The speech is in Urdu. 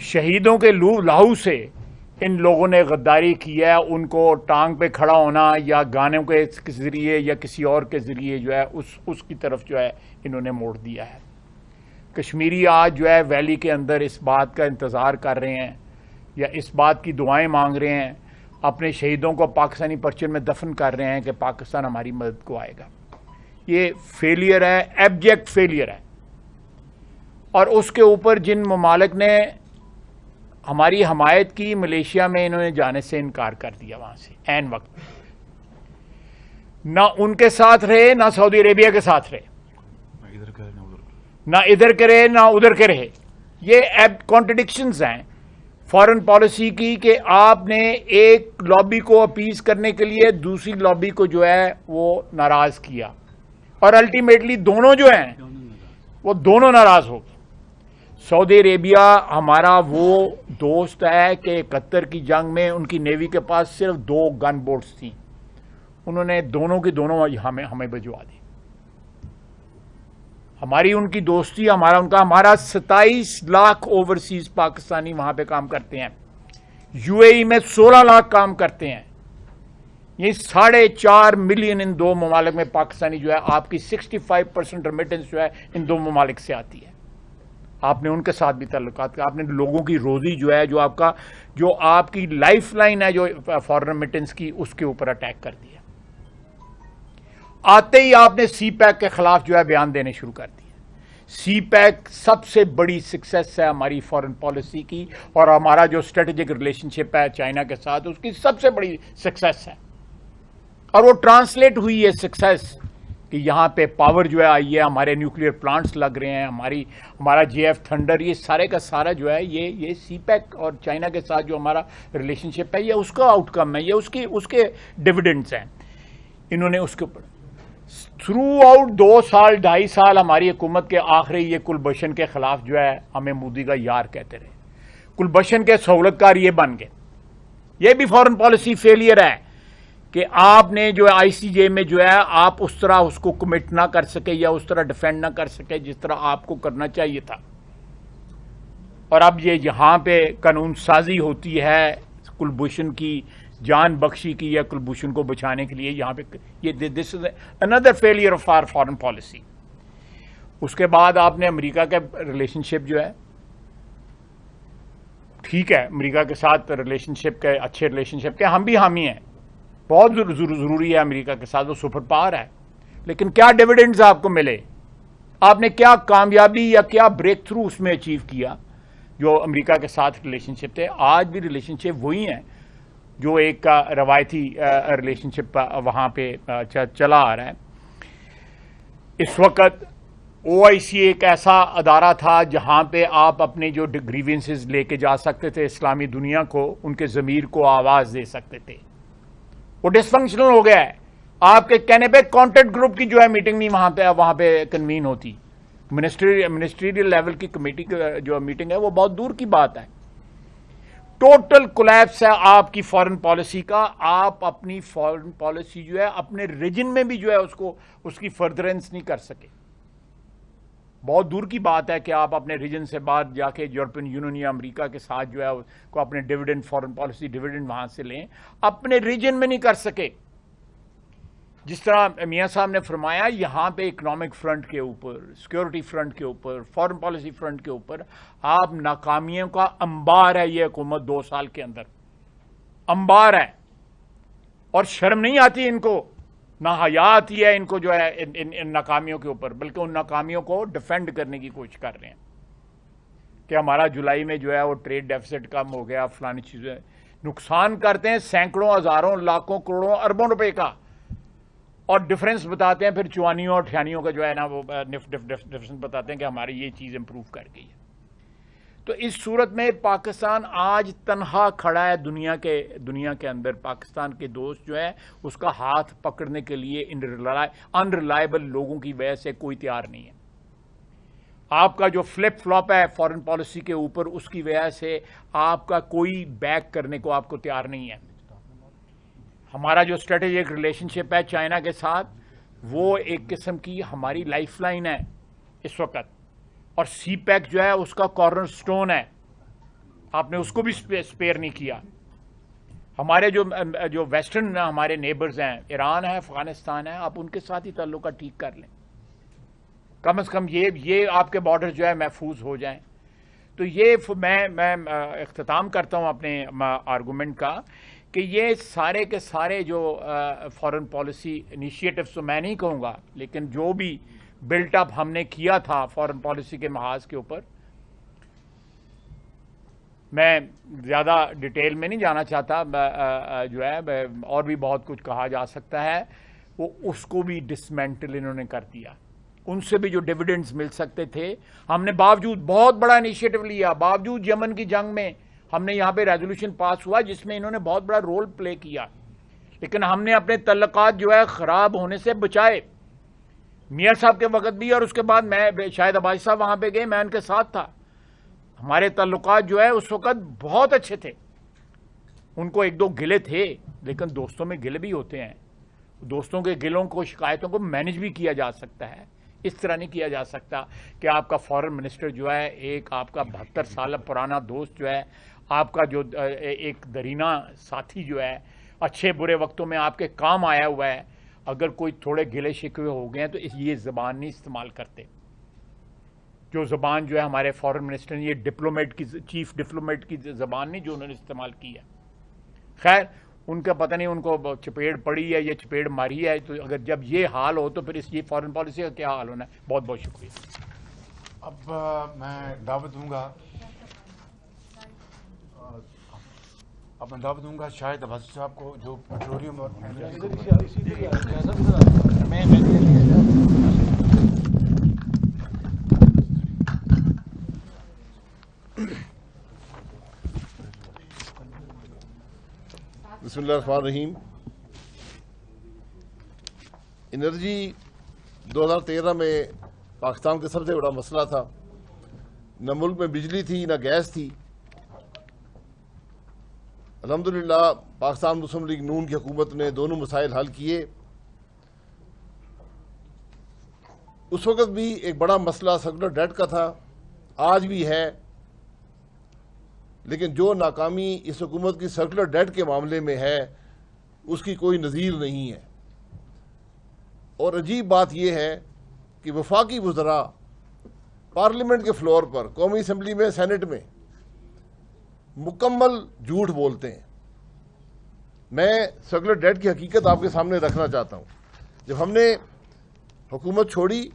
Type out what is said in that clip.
شہیدوں کے لہو سے ان لوگوں نے غداری کی ہے، ان کو ٹانگ پہ کھڑا ہونا یا گانوں کے ذریعے یا کسی اور کے ذریعے جو ہے اس کی طرف جو ہے انہوں نے موڑ دیا ہے۔ کشمیری آج جو ہے ویلی کے اندر اس بات کا انتظار کر رہے ہیں یا اس بات کی دعائیں مانگ رہے ہیں، اپنے شہیدوں کو پاکستانی پرچم میں دفن کر رہے ہیں کہ پاکستان ہماری مدد کو آئے گا۔ یہ فیلئر ہے، ایبجیکٹ فیلئر ہے۔ اور اس کے اوپر جن ممالک نے ہماری حمایت کی، ملیشیا میں انہوں نے جانے سے انکار کر دیا وہاں سے عین وقت، نہ ان کے ساتھ رہے نہ سعودی عربیہ کے ساتھ رہے، نہ ادھر کے رہے نہ ادھر کے رہے۔ یہ کانٹرڈکشنز ہیں فارن پالیسی کی کہ آپ نے ایک لابی کو اپیز کرنے کے لیے دوسری لابی کو جو ہے وہ ناراض کیا، اور الٹیمیٹلی دونوں جو ہیں وہ دونوں ناراض ہو گئے۔ سعودی عربیہ ہمارا وہ دوست ہے کہ 71 کی جنگ میں ان کی نیوی کے پاس صرف 2 گن بوٹس تھیں، انہوں نے دونوں کی دونوں ہمیں بھجوا دی۔ ہماری ان کی دوستی، ہمارا 27 لاکھ اوورسیز پاکستانی وہاں پہ کام کرتے ہیں، یو اے ای میں 16 لاکھ کام کرتے ہیں۔ یہ 4.5 ملین ان 2 ممالک میں پاکستانی جو ہے، آپ کی 65% ریمیٹنس جو ہے ان 2 ممالک سے آتی ہے۔ آپ نے ان کے ساتھ بھی تعلقات کا، آپ نے لوگوں کی روزی جو ہے، جو آپ کی لائف لائن ہے جو فارن ریمیٹنس کی، اس کے اوپر اٹیک کر دیا۔ آتے ہی آپ نے سی پیک کے خلاف جو ہے بیان دینے شروع کر دیے۔ سی پیک سب سے بڑی سکسیس ہے ہماری فارن پالیسی کی، اور ہمارا جو اسٹریٹجک ریلیشن شپ ہے چائنا کے ساتھ، اس کی سب سے بڑی سکسیس ہے، اور وہ ٹرانسلیٹ ہوئی ہے سکسیس کہ یہاں پہ پاور جو ہے آئی ہے، ہمارے نیوکلیئر پلانٹس لگ رہے ہیں، ہمارا جے ایف تھنڈر، یہ سارے کا سارا جو ہے یہ سی پیک اور چائنا کے ساتھ جو ہمارا ریلیشن شپ ہے، یہ اس کا آؤٹ کم ہے، یہ اس کے ڈویڈنڈس ہیں۔ انہوں نے اس کے اوپر تھرو آؤٹ 2 سال 2.5 سال ہماری حکومت کے آخری یہ کلبھشن کے خلاف جو ہے ہمیں مودی کا یار کہتے رہے، کلبھشن کے سہولت کار یہ بن گئے۔ یہ بھی فارن پالیسی فیلئر ہے کہ آپ نے جو آئی سی جے میں جو ہے آپ اس طرح اس کو کمٹ نہ کر سکے یا اس طرح ڈیفینڈ نہ کر سکے جس طرح آپ کو کرنا چاہیے تھا، اور اب یہ یہاں پہ قانون سازی ہوتی ہے کلبھوشن کی جان بخشی کی یا کلبھوشن کو بچانے کے لیے، یہاں پہ یہ دس از اندر failure of our foreign policy. اس کے بعد آپ نے امریکہ کے ریلیشن شپ جو ہے، ٹھیک ہے امریکہ کے ساتھ ریلیشن شپ کے اچھے ریلیشن شپ کے ہم بھی حامی ہیں، بہت ضروری ہے امریکہ کے ساتھ، وہ سپر پاور ہے، لیکن کیا ڈیویڈنڈز آپ کو ملے؟ آپ نے کیا کامیابی یا کیا بریک تھرو اس میں اچیو کیا جو امریکہ کے ساتھ ریلیشن شپ تھے؟ آج بھی ریلیشن شپ وہی ہیں جو ایک روایتی ریلیشن شپ وہاں پہ چلا آ رہا ہے۔ اس وقت او آئی سی ایک ایسا ادارہ تھا جہاں پہ آپ اپنے جو گریونسز لے کے جا سکتے تھے، اسلامی دنیا کو، ان کے ضمیر کو آواز دے سکتے تھے، وہ ڈس فنکشنل ہو گیا ہے۔ آپ کے کہنے پہ کانٹیکٹ گروپ کی جو ہے میٹنگ نہیں وہاں پہ کنوین ہوتی، منسٹریل لیول کی کمیٹی جو میٹنگ ہے وہ بہت دور کی بات ہے۔ ٹوٹل کولیپس ہے آپ کی فارن پالیسی کا۔ آپ اپنی فارن پالیسی جو ہے اپنے ریجن میں بھی جو ہے اس کی فردرنس نہیں کر سکے۔ بہت دور کی بات ہے کہ آپ اپنے ریجن سے باہر جا کے یورپین یونین یا امریکہ کے ساتھ جو ہے کو اپنے ڈیویڈنڈ فارن پالیسی ڈیویڈنڈ وہاں سے لیں، اپنے ریجن میں نہیں کر سکے۔ جس طرح میاں صاحب نے فرمایا، یہاں پہ اکنامک فرنٹ کے اوپر، سیکورٹی فرنٹ کے اوپر، فارن پالیسی فرنٹ کے اوپر آپ ناکامیوں کا انبار ہے۔ یہ حکومت 2 سال کے اندر انبار ہے، اور شرم نہیں آتی ان کو، نہ حیا آتی ہے ان کو جو ہے ان ناکامیوں کے اوپر، بلکہ ان ناکامیوں کو ڈیفینڈ کرنے کی کوشش کر رہے ہیں کہ ہمارا جولائی میں جو ہے وہ ٹریڈ ڈیفیسٹ کم ہو گیا، فلانی چیزیں نقصان کرتے ہیں سینکڑوں، ہزاروں، لاکھوں، کروڑوں، اربوں روپے کا، اور ڈفرینس بتاتے ہیں پھر چوانیوں اور ٹھیانیوں کا جو ہے نا وہ ڈفرینس بتاتے ہیں کہ ہماری یہ چیز امپروو کر گئی ہے۔ تو اس صورت میں پاکستان آج تنہا کھڑا ہے دنیا کے اندر۔ پاکستان کے دوست جو ہے اس کا ہاتھ پکڑنے کے لیے ان ریلائبل لوگوں کی وجہ سے کوئی تیار نہیں ہے۔ آپ کا جو فلپ فلاپ ہے فارن پالیسی کے اوپر، اس کی وجہ سے آپ کا کوئی بیک کرنے کو آپ کو تیار نہیں ہے۔ ہمارا جو اسٹریٹجک ریلیشن شپ ہے چائنا کے ساتھ، وہ ایک قسم کی ہماری لائف لائن ہے اس وقت، اور سی پیک جو ہے اس کا کارنر سٹون ہے۔ آپ نے اس کو بھی سپیئر نہیں کیا. ہمارے جو ویسٹرن ہمارے نیبرز ہیں، ایران ہے، افغانستان ہے، آپ ان کے ساتھ ہی تعلقات ٹھیک کر لیں. کم از کم یہ آپ کے بارڈر جو ہے محفوظ ہو جائیں. تو یہ میں اختتام کرتا ہوں اپنے آرگومنٹ کا کہ یہ سارے کے سارے جو فارن پالیسی انیشیٹوز تو میں نہیں کہوں گا، لیکن جو بھی بلٹ اپ ہم نے کیا تھا فارن پالیسی کے محاذ کے اوپر، میں زیادہ ڈیٹیل میں نہیں جانا چاہتا. جو ہے اور بھی بہت کچھ کہا جا سکتا ہے، وہ اس کو بھی ڈسمینٹل انہوں نے کر دیا. ان سے بھی جو ڈیویڈنڈز مل سکتے تھے، ہم نے باوجود بہت بڑا انیشیٹو لیا، باوجود یمن کی جنگ میں ہم نے یہاں پہ ریزولوشن پاس ہوا جس میں انہوں نے بہت بڑا رول پلے کیا، لیکن ہم نے اپنے تعلقات جو ہے خراب ہونے سے بچائے. میاں صاحب کے وقت بھی، اور اس کے بعد میں شاید عباس صاحب وہاں پہ گئے، میں ان کے ساتھ تھا. ہمارے تعلقات جو ہے اس وقت بہت اچھے تھے. ان کو ایک دو گلے تھے، لیکن دوستوں میں گلے بھی ہوتے ہیں. دوستوں کے گلوں کو، شکایتوں کو مینج بھی کیا جا سکتا ہے. اس طرح نہیں کیا جا سکتا کہ آپ کا فارن منسٹر جو ہے، ایک آپ کا 72 سال پرانا دوست جو ہے، آپ کا جو ایک درینہ ساتھی جو ہے، اچھے برے وقتوں میں آپ کے کام آیا ہوا ہے، اگر کوئی تھوڑے گلے شکوے ہو گئے ہیں تو یہ زبان نہیں استعمال کرتے. جو زبان جو ہے ہمارے فارن منسٹر نے، یہ ڈپلومیٹ کی، چیف ڈپلومیٹ کی زبان نہیں جو انہوں نے استعمال کی ہے. خیر، ان کا پتہ نہیں ان کو چپیڑ پڑی ہے یا چپیڑ ماری ہے. تو اگر جب یہ حال ہو تو پھر اس یہ فارن پالیسی کا کیا حال ہونا ہے. بہت بہت شکریہ. اب میں دعوت دوں گا شاہد عباسی صاحب کو، جو پیٹرولیم اور بسم اللہ الرحمن الرحیم. انرجی 2013 میں پاکستان کا سب سے بڑا مسئلہ تھا. نہ ملک میں بجلی تھی، نہ گیس تھی. الحمدللہ پاکستان مسلم لیگ نون کی حکومت نے دونوں مسائل حل کیے. اس وقت بھی ایک بڑا مسئلہ سرکولر ڈیٹ کا تھا، آج بھی ہے، لیکن جو ناکامی اس حکومت کی سرکولر ڈیٹ کے معاملے میں ہے اس کی کوئی نظیر نہیں ہے. اور عجیب بات یہ ہے کہ وفاقی وزراء پارلیمنٹ کے فلور پر، قومی اسمبلی میں، سینٹ میں مکمل جھوٹ بولتے ہیں. میں سرکولر ڈیٹ کی حقیقت آپ کے سامنے رکھنا چاہتا ہوں. جب ہم نے حکومت چھوڑی